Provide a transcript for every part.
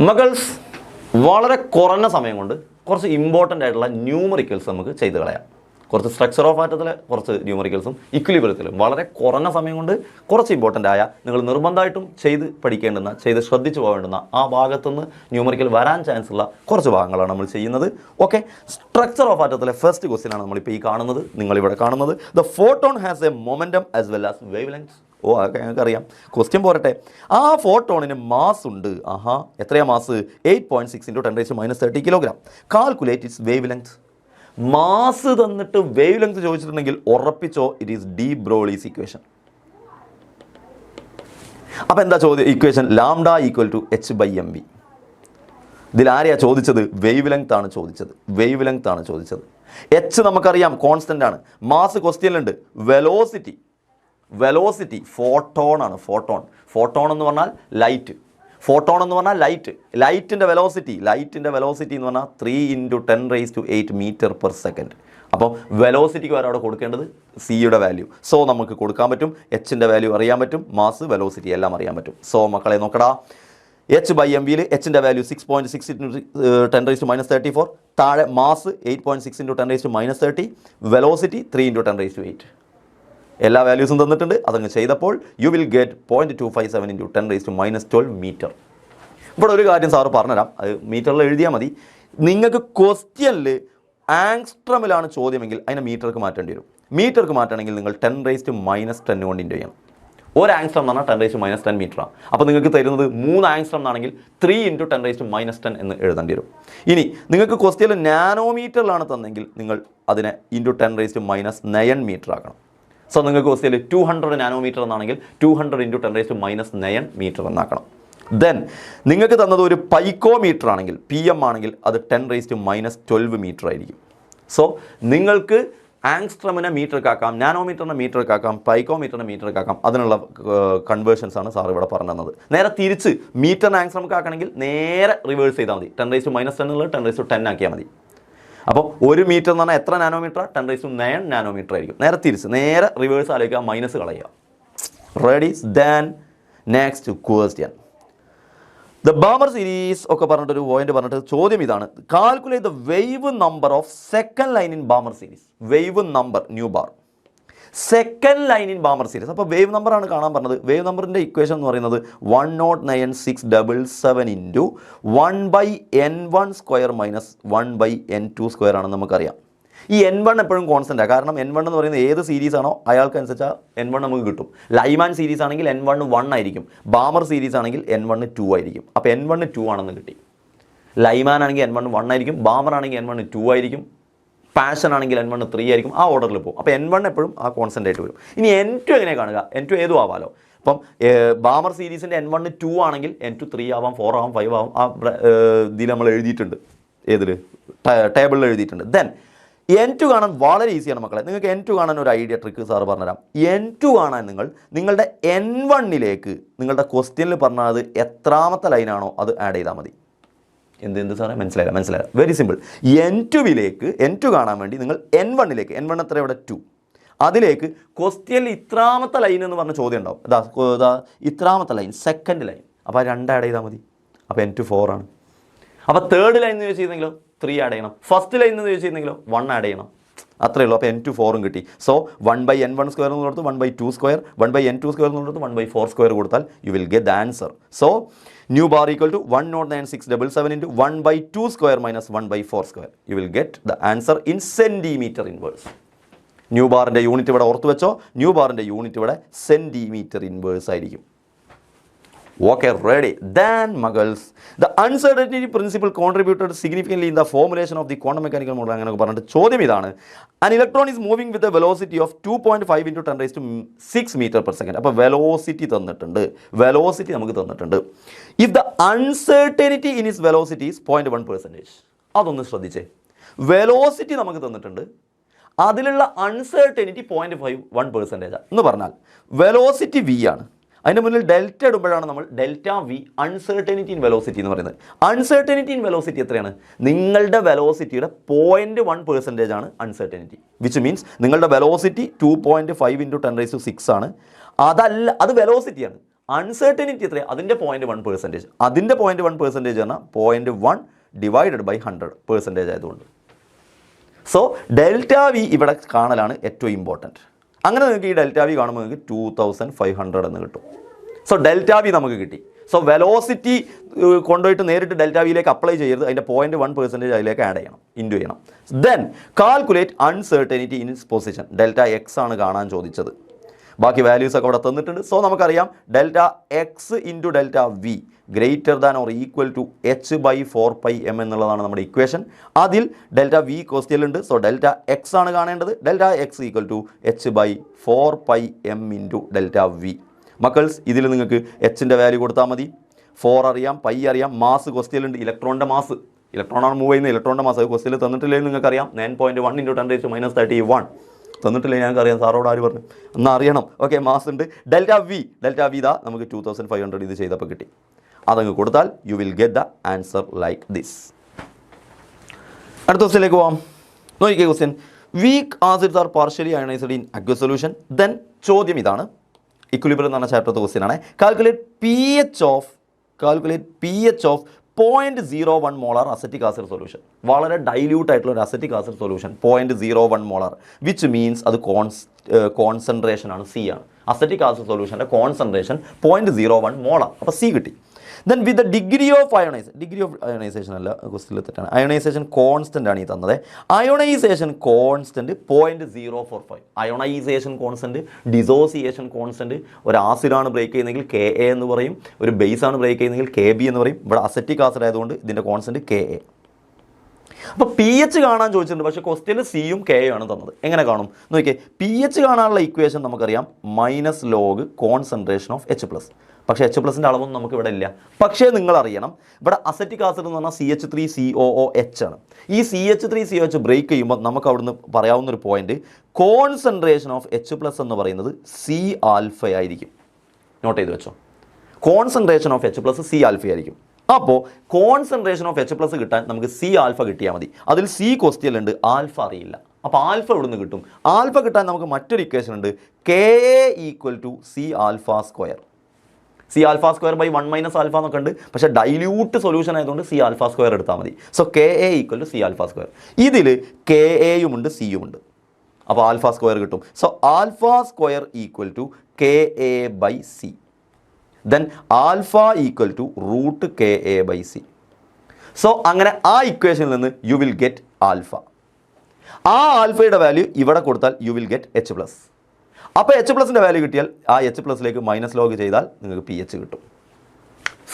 മകൾസ് വളരെ കുറഞ്ഞ സമയം കൊണ്ട് കുറച്ച് ഇമ്പോർട്ടൻ്റ് ആയിട്ടുള്ള ന്യൂമറിക്കൽസ് നമുക്ക് ചെയ്ത് കളയാം. കുറച്ച് സ്ട്രക്ചർ ഓഫ് ആറ്റത്തിലെ കുറച്ച് ന്യൂമറിക്കൽസും ഇക്വിലിബ്രിയത്തിലും വളരെ കുറഞ്ഞ സമയം കൊണ്ട് കുറച്ച് ഇമ്പോർട്ടൻ്റ് ആയ നിങ്ങൾ നിർബന്ധമായിട്ടും ചെയ്ത് പഠിക്കേണ്ടുന്ന, ചെയ്ത് ശ്രദ്ധിച്ചു പോകേണ്ടുന്ന ആ ഭാഗത്തുനിന്ന് ന്യൂമറിക്കൽ വരാൻ ചാൻസ് ഉള്ള കുറച്ച് ഭാഗങ്ങളാണ് നമ്മൾ ചെയ്യുന്നത്. ഓക്കെ, സ്ട്രക്ചർ ഓഫ് ആറ്റത്തിലെ ഫസ്റ്റ് ക്വസ്റ്റ്യൻ ആണ് നമ്മളിപ്പോൾ ഈ കാണുന്നത്, നിങ്ങളിവിടെ കാണുന്നത്. The photon has a momentum as well as wavelength. ഓ, അതൊക്കെ ഞങ്ങൾക്കറിയാം. ക്വസ്റ്റ്യൻ പോരട്ടെ. ആ ഫോട്ടോണിന് മാസ് ഉണ്ട്. എത്രയാണ് mass? 8.6 × 10⁻³ kilogram. Calculate its wavelength. Mass തന്നിട്ട് വേവ് ലെങ്ത് ചോദിച്ചിട്ടുണ്ടെങ്കിൽ ഉറപ്പിച്ചോ, it is de Broglie's equation. അപ്പം എന്താ ചോദ്യം? Equation lambda = h/mv. ഇതിൽ ആരെയാണ് ചോദിച്ചത്? വേവ് ലെങ്ത് ആണ് ചോദിച്ചത്. വേവ് ലെങ്ത് ആണ് ചോദിച്ചത്. എച്ച് നമുക്കറിയാം കോൺസ്റ്റൻ്റ് ആണ്. മാസ് ക്വസ്റ്റ്യനിലുണ്ട്. വെലോസിറ്റി ഫോട്ടോൺ ആണ്. ഫോട്ടോൺ എന്ന് പറഞ്ഞാൽ ലൈറ്റ്. ഫോട്ടോൺ എന്ന് പറഞ്ഞാൽ ലൈറ്റിൻ്റെ വെലോസിറ്റി എന്ന് പറഞ്ഞാൽ 3 × 10⁸ m/s. അപ്പോൾ വെലോസിറ്റിക്ക് വരെ അവിടെ കൊടുക്കേണ്ടത് സിയുടെ വാല്യൂ. സോ നമുക്ക് കൊടുക്കാൻ പറ്റും. എച്ചിൻ്റെ വാല്യൂ അറിയാൻ പറ്റും, മാസ്, വെലോസിറ്റി എല്ലാം അറിയാൻ പറ്റും. സോ മക്കളെ നോക്കടാ, h/mvയിൽ എച്ചിൻ്റെ വാല്യൂ 6.6 × 10⁻34. താഴെ മാസ് 8.6 × 10⁻30. വെലോസിറ്റി 3 × 10⁸. എല്ലാ വാല്യൂസും തന്നിട്ടുണ്ട്. അതങ്ങ് ചെയ്തപ്പോൾ യു വിൽ ഗെറ്റ് 0.257 × 10⁻12 മീറ്റർ. ഇവിടെ ഒരു കാര്യം സാറ് പറഞ്ഞുതരാം, അത് മീറ്ററിൽ എഴുതിയാൽ മതി. നിങ്ങൾക്ക് ക്വസ്റ്റ്യനിൽ ആങ്സ്ട്രമിലാണ് ചോദ്യമെങ്കിൽ അതിനെ മീറ്റർക്ക് മാറ്റേണ്ടി വരും. മീറ്റർക്ക് മാറ്റണമെങ്കിൽ നിങ്ങൾ 10⁻10 കൊണ്ട് ഇൻറ്റു ചെയ്യണം. ഒരു ആങ്സ്ട്രം എന്ന് പറഞ്ഞാൽ 10⁻10 മീറ്ററാണ്. അപ്പോൾ നിങ്ങൾക്ക് തരുന്നത് 3 ആങ്സ്ട്രം എന്നാണെങ്കിൽ 3 × 10⁻10 എന്ന് എഴുതേണ്ടി വരും. ഇനി നിങ്ങൾക്ക് ക്വസ്റ്റ്യനിൽ നാനോമീറ്ററിലാണ് തന്നെങ്കിൽ നിങ്ങൾ അതിനെ × 10⁻9 മീറ്റർ ആക്കണം. സോ നിങ്ങൾക്ക് ക്വസ്റ്റ്യനിൽ 200 നാനോമീറ്റർ എന്നാണെങ്കിൽ 200 × 10⁻9 മീറ്റർ എന്നാക്കണം. ദെൻ നിങ്ങൾക്ക് തന്നത് ഒരു പൈക്കോമീറ്റർ ആണെങ്കിൽ, PM ആണെങ്കിൽ അത് 10⁻12 മീറ്റർ ആയിരിക്കും. സോ നിങ്ങൾക്ക് ആങ്സ്ട്രമിനെ മീറ്റർക്കാക്കാം, നാനോമീറ്ററിനെ മീറ്റർക്കാക്കാം, പൈക്കോമീറ്ററിനെ മീറ്റർക്കാക്കാം. അതിനുള്ള കൺവേർഷൻസ് ആണ് സാർ ഇവിടെ പറഞ്ഞു തന്നത്. നേരെ തിരിച്ച് മീറ്ററിനെ ആങ്സ്ട്രമിക്കാക്കണമെങ്കിൽ നേരെ റിവേഴ്സ് ചെയ്താൽ മതി. 10⁻10 എന്നുള്ളത് 10⁻10 ആക്കിയാൽ മതി. അപ്പോൾ 1 മീറ്റർ എന്ന് പറഞ്ഞാൽ എത്ര നാനോമീറ്റർ? 10�9 നാനോമീറ്റർ ആയിരിക്കും. നേരെ തിരിച്ച് നേരെ റിവേഴ്സ് ആലോചിക്കുക, മൈനസ് കളയുക. Ready? Then next question. The Balmer series ഒക്കെ പറഞ്ഞിട്ടൊരു പോയിന്റ് പറഞ്ഞിട്ട് ചോദ്യം ഇതാണ്: calculate the wave number of second line in Balmer series. Wave number new bar, second line in Balmer series. അപ്പോൾ വേവ് നമ്പറാണ് കാണാൻ പറഞ്ഞത്. വേവ് നമ്പറിൻ്റെ ഇക്വേഷൻ എന്ന് പറയുന്നത് 109,677 × 1/n1² - 1/n2² ആണെന്ന് നമുക്കറിയാം. ഈ n1 എപ്പോഴും കോൺസ്റ്റൻ്റാണ്. കാരണം n1 എന്ന് പറയുന്നത് ഏത് സീരീസ് ആണോ അയാൾക്കനുസരിച്ച് n1 നമുക്ക് കിട്ടും. ലൈമാൻ സീരീസ് ആണെങ്കിൽ n1 1 ആയിരിക്കും, ബാമർ സീരീസ് ആണെങ്കിൽ n1 2 ആയിരിക്കും. അപ്പോൾ n1 2 ആണെന്ന് കിട്ടി. ലൈമാൻ ആണെങ്കിൽ n1 1 ആയിരിക്കും, ബാമർ ആണെങ്കിൽ n1 2 ആയിരിക്കും, പാഷൻ ആണെങ്കിൽ n1 3 ആയിരിക്കും. ആ ഓർഡറിൽ പോകും. അപ്പോൾ n1 എപ്പോഴും ആ കോൺസ്റ്റൻ്റ് ആയിട്ട് വരും. ഇനി n2 എങ്ങനെ കാണുക? n2 ഏതും ആവാമല്ലോ. അപ്പം ബാമർ സീരീസിൻ്റെ n1 2 ആണെങ്കിൽ n2 3 ആവാം, 4 ആവാം, 5 ആവാം. ആ ഇതിൽ നമ്മൾ എഴുതിയിട്ടുണ്ട്. ഏതിൽ? ടേബിളിൽ എഴുതിയിട്ടുണ്ട്. ദെൻ n2 കാണാൻ വളരെ ഈസിയാണ് മക്കളെ. നിങ്ങൾക്ക് n2 കാണാൻ ഒരു ഐഡിയ ട്രിക്ക് സാറ് പറഞ്ഞുതരാം. n2 കാണാൻ നിങ്ങളുടെ n1ലേക്ക് നിങ്ങളുടെ ക്വസ്റ്റ്യനിൽ പറഞ്ഞത് എത്രാമത്തെ ലൈനാണോ അത് ആഡ് ചെയ്താൽ മതി. എന്ത് സാറേ? മനസ്സിലായില്ല. Very simple. n2 കാണാൻ വേണ്ടി നിങ്ങൾ n1ലേക്ക്, n1 എത്ര ഇവിടെ 2, അതിലേക്ക് ക്വസ്റ്റ്യനിൽ ഇത്രാമത്തെ ലൈൻ എന്ന് പറഞ്ഞ ചോദ്യം ഉണ്ടാവും. ഇതാ ഇത്രാമത്തെ ലൈൻ, സെക്കൻഡ് ലൈൻ. അപ്പോൾ 2 ആഡ് ചെയ്താൽ മതി. അപ്പോൾ n2 4 ആണ്. അപ്പോൾ തേർഡ് ലൈൻ എന്ന് ചോദിച്ചിരുന്നെങ്കിലോ 3 ആഡ് ചെയ്യണം. ഫസ്റ്റ് ലൈൻ എന്ന് ചോദിച്ചിരുന്നെങ്കിലോ 1 ആഡ് ചെയ്യണം. അത്രയേ ഉള്ളൂ. അപ്പോൾ n2 4 കിട്ടി. സോ 1/n1² എന്ന് കൊടുത്ത് 1/2², 1/n2² എന്ന് കൊടുത്ത് 1/4² കൊടുത്താൽ you will get the answer. So nu bar = 109,677 × 1/2² - 1/4². You will get the answer in centimetre inverse. Nu ബാറിൻ്റെ യൂണിറ്റ് ഇവിടെ ഓർത്ത് വെച്ചോ. ന്യൂ ബാറിൻ്റെ യൂണിറ്റ് ഇവിടെ സെൻറ്റിമീറ്റർ ഇൻവേഴ്സ് ആയിരിക്കും. Okay, ready? Then muggles, the uncertainty principle contributed significantly in the formulation of the quantum mechanical model. അങ്ങനെ പറഞ്ഞിട്ട് ചോദ്യം ഇതാണ്: an electron is moving with a velocity of 2.5 × 10⁶ m/s. അപ്പോൾ വെലോസിറ്റി തന്നിട്ടുണ്ട്. Velocity നമുക്ക് തന്നിട്ടുണ്ട്. If the uncertainty in its velocity is 0.1%. അതൊന്ന് ശ്രദ്ധിച്ചേ. വെലോസിറ്റി നമുക്ക് തന്നിട്ടുണ്ട്, അതിലുള്ള അൺസർട്ടനിറ്റി 0.1% എന്ന് പറഞ്ഞാൽ വെലോസിറ്റി v ആണ്. അതിൻ്റെ മുന്നിൽ ഡെൽറ്റ ഇടുമ്പോഴാണ് നമ്മൾ delta v uncertainty in velocity എന്ന് പറയുന്നത്. അൺസർട്ടനിറ്റി ഇൻ വെലോസിറ്റി എത്രയാണ്? നിങ്ങളുടെ വെലോസിറ്റിയുടെ 0.1% ആണ് അൺസർട്ടനിറ്റി. വിച്ച് മീൻസ് നിങ്ങളുടെ വെലോസിറ്റി 2.5 × 10⁶ ആണ്. അതല്ല, അത് വെലോസിറ്റിയാണ്. അൺസർട്ടനിറ്റി എത്ര? അതിൻ്റെ 0.1%. അതിൻ്റെ 0.1% പറഞ്ഞാൽ 0.1 ഡിവൈഡഡ് ബൈ 100% ആയതുകൊണ്ട്. സോ ഡെൽറ്റ വി ഇവിടെ കാണലാണ് ഏറ്റവും ഇമ്പോർട്ടൻറ്റ്. അങ്ങനെ നിങ്ങൾക്ക് ഈ ഡെൽറ്റ വി കാണുമ്പോൾ നിങ്ങൾക്ക് 2500 എന്ന് കിട്ടും. സോ ഡെൽറ്റ വി നമുക്ക് കിട്ടി. സോ വെലോസിറ്റി കൊണ്ടുപോയിട്ട് നേരിട്ട് ഡെൽറ്റ വിയിലേക്ക് അപ്ലൈ ചെയ്യരുത്, അതിൻ്റെ 0.1% അതിലേക്ക് ആഡ് ചെയ്യണം, ഇൻറ്റു ചെയ്യണം. Then calculate uncertainty in its position. Delta x ആണ് കാണാൻ ചോദിച്ചത്. ബാക്കി വാല്യൂസ് ഒക്കെ ഇവിടെ തന്നിട്ടുണ്ട്. സോ നമുക്കറിയാം delta x into delta v greater than or equal to h/4πm എന്നുള്ളതാണ് നമ്മുടെ ഇക്വേഷൻ. അതിൽ ഡെൽറ്റ വി ക്വസ്റ്റ്യനിലുണ്ട്. സോ ഡെൽറ്റ എക്സ് ആണ് കാണേണ്ടത്. Delta x equal to h/4πm into delta v. മക്കൾസ് ഇതിൽ നിങ്ങൾക്ക് എച്ചിൻ്റെ വാല്യൂ കൊടുത്താൽ മതി. 4 അറിയാം, പൈ അറിയാം, മാസ് ക്വസ്റ്റ്യനിലുണ്ട്, ഇലക്ട്രോണിൻ്റെ മാസ്, ഇലക്ട്രോണാണ് മൂവ് ചെയ്യുന്നത്, ഇലക്ട്രോണിൻ്റെ മാസ് അത് ക്വസ്റ്റ്യനിൽ തന്നിട്ടില്ലെങ്കിൽ നിങ്ങൾക്കറിയാം 9.1 × 10⁻31 തന്നിട്ടില്ലെങ്കിൽ ഞങ്ങൾക്കറിയാം, സാറോട് ആര് പറഞ്ഞു എന്നാൽ അറിയണം. ഓക്കെ, മാസ് ഉണ്ട്. ഡെൽറ്റ വി ഇതാ നമുക്ക് 2500 ഇത് ചെയ്തപ്പോൾ കിട്ടി. അതങ്ങ് കൊടുത്താൽ you will get the answer like this. അടുത്ത ക്വസ്റ്റ്യനിലേക്ക് പോവാം. നോക്കിക്കേ question. Weak acids are partially ionised in aqueous solution. Then ചോദ്യം ഇതാണ്, ഇക്വിലിബ്രിയം എന്ന് പറഞ്ഞ ചാപ്റ്ററത്തെ ക്വസ്റ്റ്യൻ ആണ്. Calculate p h of 0.01 molar acetic acid solution. വളരെ ഡൈല്യൂട്ട് ആയിട്ടുള്ള ഒരു acetic acid solution 0.01 molar, which means അത് കോൺസെൻട്രേഷൻ ആണ്, സി ആണ്. അസറ്റിക് ആസിഡ് സൊല്യൂഷൻ്റെ കോൺസെൻട്രേഷൻ 0.01 മോളാർ. അപ്പോൾ സി കിട്ടി. Then with the degree of ionisation അല്ല, ക്വസ്റ്റ്യനിൽ തെറ്റാണ്. അയണൈസേഷൻ കോൺസ്റ്റൻ്റ് ആണ് ഈ തന്നത്. Ionisation constant 0.045. Ionisation constant, dissociation constant. ഒരു ആസിഡാണ് ബ്രേക്ക് ചെയ്യുന്നതെങ്കിൽ KA എന്ന് പറയും, ഒരു ബേസാണ് ബ്രേക്ക് ചെയ്യുന്നതെങ്കിൽ KB എന്ന് പറയും. ഇവിടെ അസറ്റിക് ആസിഡ് ആയതുകൊണ്ട് ഇതിൻ്റെ കോൺസ്റ്റൻറ്റ് KA. അപ്പോൾ പി എച്ച് കാണാൻ ചോദിച്ചിട്ടുണ്ട്, പക്ഷേ ക്വസ്റ്റ്യനിൽ സിയും കെയും ആണ് തന്നത്. എങ്ങനെ കാണും നോക്കിയേ. പി എച്ച് കാണാനുള്ള ഇക്വേഷൻ നമുക്കറിയാം, -log കോൺസെൻട്രേഷൻ ഓഫ് H+. പക്ഷേ H+ൻ്റെ അളവൊന്നും നമുക്ക് ഇവിടെ ഇല്ല. പക്ഷേ നിങ്ങൾ അറിയണം, ഇവിടെ അസറ്റിക് ആസിഡ് എന്ന് പറഞ്ഞാൽ CH3COOH ആണ്. ഈ CH3COH ബ്രേക്ക് ചെയ്യുമ്പോൾ നമുക്ക് അവിടുന്ന് പറയാവുന്ന ഒരു പോയിന്റ്, കോൺസെൻട്രേഷൻ ഓഫ് H+ എന്ന് പറയുന്നത് C ആൽഫ ആയിരിക്കും. നോട്ട് ചെയ്ത് വെച്ചോ, concentration of H+ C alpha ആയിരിക്കും. അപ്പോൾ കോൺസെൻട്രേഷൻ ഓഫ് H+ കിട്ടാൻ നമുക്ക് C ആൽഫ കിട്ടിയാൽ മതി. അതിൽ C ക്വസ്റ്റ്യനിലുണ്ട്, ആൽഫ അറിയില്ല. അപ്പോൾ ആൽഫ ഇവിടെ നിന്ന് കിട്ടും. ആൽഫ കിട്ടാൻ നമുക്ക് മറ്റൊരു ഇക്വേഷൻ ഉണ്ട്, KA = C alpha square. C alpha square by 1 - alpha എന്നൊക്കെ ഉണ്ട്. പക്ഷേ ഡൈല്യൂട്ട് സൊല്യൂഷൻ ആയതുകൊണ്ട് C alpha square എടുത്താൽ മതി. So KA = C alpha square. ഇതിൽ KAയും ഉണ്ട്, സിയും ഉണ്ട്. അപ്പോൾ ആൽഫ സ്ക്വയർ കിട്ടും. So alpha square = KA/C. Then alpha = √KA/C. So അങ്ങനെ ആ ഇക്വേഷനിൽ നിന്ന് യു വിൽ ഗെറ്റ് ആൽഫ. ആ ആൽഫയുടെ വാല്യൂ ഇവിടെ കൊടുത്താൽ യു വിൽ ഗെറ്റ് H+. അപ്പോൾ H+ൻ്റെ വാല്യൂ കിട്ടിയാൽ ആ H+ലേക്ക് -log ചെയ്താൽ നിങ്ങൾക്ക് PH കിട്ടും.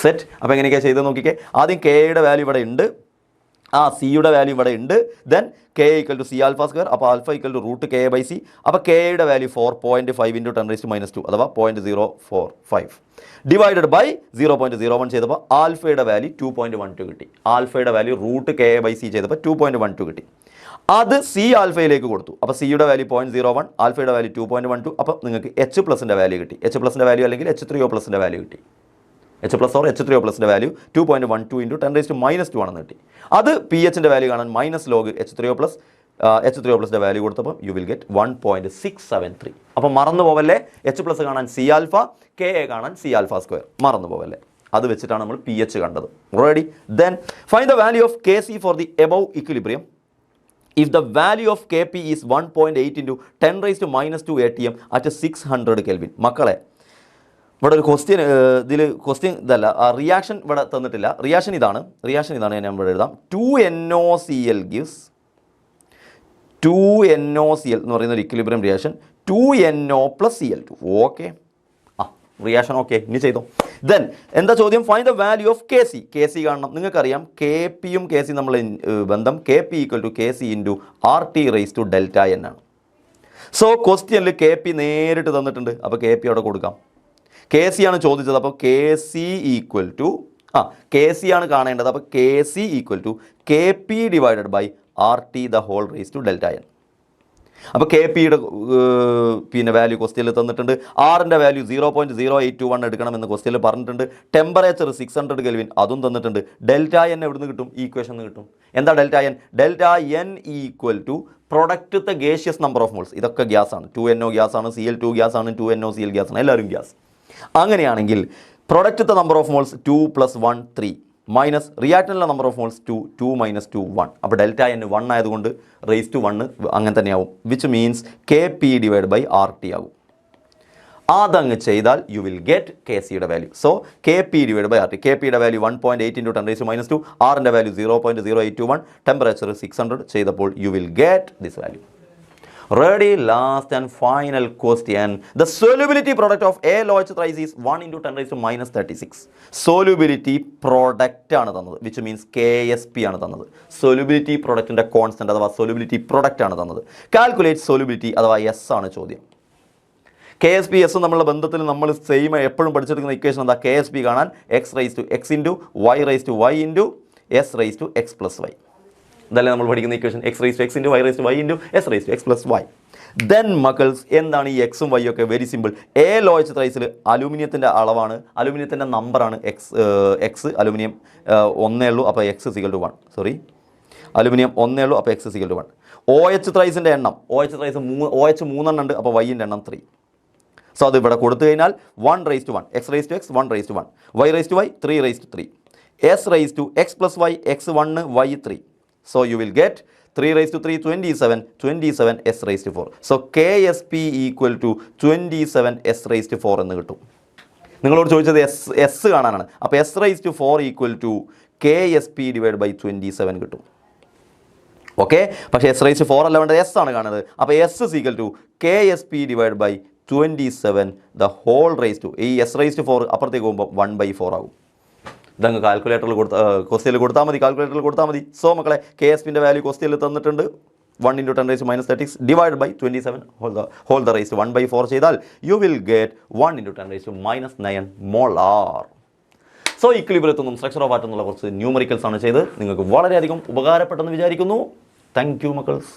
സെറ്റ്. അപ്പോൾ എങ്ങനെയൊക്കെയാണ് ചെയ്ത് നോക്കിക്കേ. ആദ്യം KAയുടെ വാല്യൂ ഇവിടെ ഉണ്ട്, സിയുടെ വാല്യൂ ഇവിടെ ഉണ്ട്. Then KA = C alpha square. അപ്പോൾ ആൽഫ = √KA/C. അപ്പോൾ KAയുടെ വാല്യൂ 4.5 × 10⁻², അഥവാ 0.045 ഡിവൈഡഡ് ബൈ 0.01 ചെയ്തപ്പോൾ ആൽഫയുടെ വാല്യൂ 2.12 കിട്ടി. ആൽഫയുടെ വാല്യൂ √KA/C ചെയ്തപ്പോൾ 2.12 കിട്ടി. അത് C ആൽഫയിലേക്ക് കൊടുത്തു. അപ്പോൾ സിയുടെ വാല്യൂ 0.01, ആൽഫയുടെ വാല്യൂ 2.12. അപ്പോൾ നിങ്ങൾക്ക് H+ൻ്റെ വാല്യൂ കിട്ടി. H+ൻ്റെ വാല്യൂ അല്ലെങ്കിൽ H3O+ൻ്റെ വാല്യൂ കിട്ടി. H+ or H3O+ൻ്റെ വാല്യൂ 2.12 × 10⁻² ആണെന്ന് കിട്ടി. അത് PHൻ്റെ വാല്യൂ കാണാൻ -log H3O+ൻ്റെ വാല്യൂ കൊടുത്തപ്പോൾ യു വിൽ ഗെറ്റ് 1.673. അപ്പോൾ മറന്നു പോവല്ലേ, H+ കാണാൻ C ആൽഫ, KA കാണാൻ C alpha square. മറന്നു പോവല്ലേ. അത് വെച്ചിട്ടാണ് നമ്മൾ PH കണ്ടത്. Ready. Then find the value of KC for the above equilibrium. If the value of Kp is 1.8 × 10⁻² atm at 600 Kelvin. മക്കളെ ഇവിടെ ഒരു ക്വസ്റ്റ്യൻ, ഇതിൽ ക്വസ്റ്റ്യൻ ഇതല്ല, റിയാക്ഷൻ ഇവിടെ തന്നിട്ടില്ല. റിയാക്ഷൻ ഇതാണ് ഞാൻ ഇവിടെ എഴുതാം. 2NOCl gives 2NOCl എന്ന് പറയുന്ന ഒരു equilibrium reaction, 2NO + Cl2. Okay, reaction okay, ഇനി ചെയ്തോ. ദെൻ എന്താ ചോദ്യം? Find the value of KC കാണണം. നിങ്ങൾക്കറിയാം KPയും KC നമ്മൾ ബന്ധം, KP = KC × RT⁻Δn ആണ്. സോ ക്വസ്റ്റ്യനിൽ KP നേരിട്ട് തന്നിട്ടുണ്ട്. അപ്പോൾ KP അവിടെ കൊടുക്കാം. KC ആണ് ചോദിച്ചത്. അപ്പോൾ KC ആണ് കാണേണ്ടത്. അപ്പോൾ KC = KP / RT⁻Δn. അപ്പോൾ KPയുടെ പിന്നെ വാല്യൂ ക്വസ്റ്റ്യനിൽ തന്നിട്ടുണ്ട്. Rൻ്റെ വാല്യൂ 0.0821 എടുക്കണമെന്ന് ക്വസ്റ്റ്യനിൽ പറഞ്ഞിട്ടുണ്ട്. ടെമ്പറേച്ചർ 600 Kelvin അതും തന്നിട്ടുണ്ട്. Δn എവിടുന്ന് കിട്ടും? ഈ ഇക്വേഷൻ നിന്ന് കിട്ടും. എന്താ Δn? Δn = പ്രൊഡക്റ്റത്തെ ഗേഷ്യസ് നമ്പർ ഓഫ് മോൾസ്. ഇതൊക്കെ ഗ്യാസാണ്. 2NO ഗ്യാസാണ്, Cl2 ഗ്യാസാണ്, 2NOCl ഗ്യാസാണ്, എല്ലാവരും ഗ്യാസ്. അങ്ങനെയാണെങ്കിൽ product number of moles 2 + 1 3 minus റിയാക്ടൻറ്റിലെ നമ്പർ ഓഫ് മോൾസ് 2 2 - 2 1. അപ്പോൾ ഡെൽറ്റ n 1 ആയതുകൊണ്ട് റേസ് ടു 1 അങ്ങനെ തന്നെയാവും, വിച്ച് മീൻസ് KP/RT ആകും. അതങ്ങ് ചെയ്താൽ യു വിൽ ഗെറ്റ് KCയുടെ വാല്യൂ. സോ KP/RT, KPയുടെ വാല്യൂ 1.8 × 10⁻², ആറിൻ്റെ വാല്യൂ 0.0821, ടെമ്പറേച്ചർ 600 ചെയ്തപ്പോൾ you will get this value. Ready, last and final question. The solubility product of a Loach thrice is 1 × 10⁻36. Solubility product ആണ് തന്നത്, which means KSP ആണ് തന്നത്. Solubility productൻ്റെ constant അഥവാ solubility product ആണ് തന്നത്. Calculate solubility അഥവാ S ആണ് ചോദ്യം. KSP S നമ്മളുടെ ബന്ധത്തിൽ നമ്മൾ സെയിം എപ്പോഴും പഠിച്ചെടുക്കുന്ന ഇക്വേഷൻ എന്താ? KSP കാണാൻ x⁻x × y⁻y × s⁻x + y. ഇതല്ലേ നമ്മൾ പഠിക്കുന്ന equation, x⁻x × y⁻y × s⁻x + y. Then മക്കൾസ് എന്താണ് ഈ എക്സും വൈ ഒക്കെ? Very simple. എ ലോച്ച് ത്രൈസിൽ അലൂമിനിയത്തിൻ്റെ അളവാണ്, അലൂമിനിയത്തിൻ്റെ നമ്പറാണ് എക്സ്. അലൂമിനിയം 1 ഉള്ളൂ, അപ്പോൾ x = 1. സോറി, അലൂമിനിയം 1 ഉള്ളൂ, അപ്പോൾ x = 1. OH ത്രൈസിൻ്റെ എണ്ണം, OH 3 ഉണ്ട്, അപ്പോൾ വൈൻ്റെ എണ്ണം 3. സോ അത് ഇവിടെ കൊടുത്തു കഴിഞ്ഞാൽ 1:1, x⁻x 1:1, y⁻y 3:3, s⁻x + y x1 y3. So you will get 3:3 27, 27 s⁻4. So KSP = 27 s⁻4 എന്ന് കിട്ടും. നിങ്ങളോട് ചോദിച്ചത് എസ് കാണാനാണ്, അപ്പോൾ s⁻4 = KSP/27 കിട്ടും. ഓക്കെ, പക്ഷേ s⁻4 അല്ല വേണ്ടത്, എസ് ആണ് കാണുന്നത്. അപ്പോൾ s = KSP/27 the whole raised to, ഈ s⁻4 അപ്പുറത്തേക്ക് പോകുമ്പോൾ 1/4 ആകും. ഇതങ്ങ് കാൽക്കുലേറ്ററിൽ ക്വസ്റ്റ്യനിൽ കൊടുത്താൽ മതി. സോ മക്കളെ, KSPൻ്റെ വാല്യൂ ക്വസ്റ്റ്യനിൽ തന്നിട്ടുണ്ട്. 1 × 10⁻36 / 27 whole the raised to 1/4 ചെയ്താൽ you will get 1 × 10⁻9 molar. So ഇക്വിലിബ്രിയത്തൊന്നും സ്ട്രക്ചർ ഓഫ് ആറ്റം എന്നുള്ള കുറച്ച് ന്യൂമറിക്കൽസ് ആണ് ചെയ്ത് നിങ്ങൾക്ക് വളരെയധികം ഉപകാരപ്പെട്ടെന്ന് വിചാരിക്കുന്നു. Thank you മക്കൾസ്.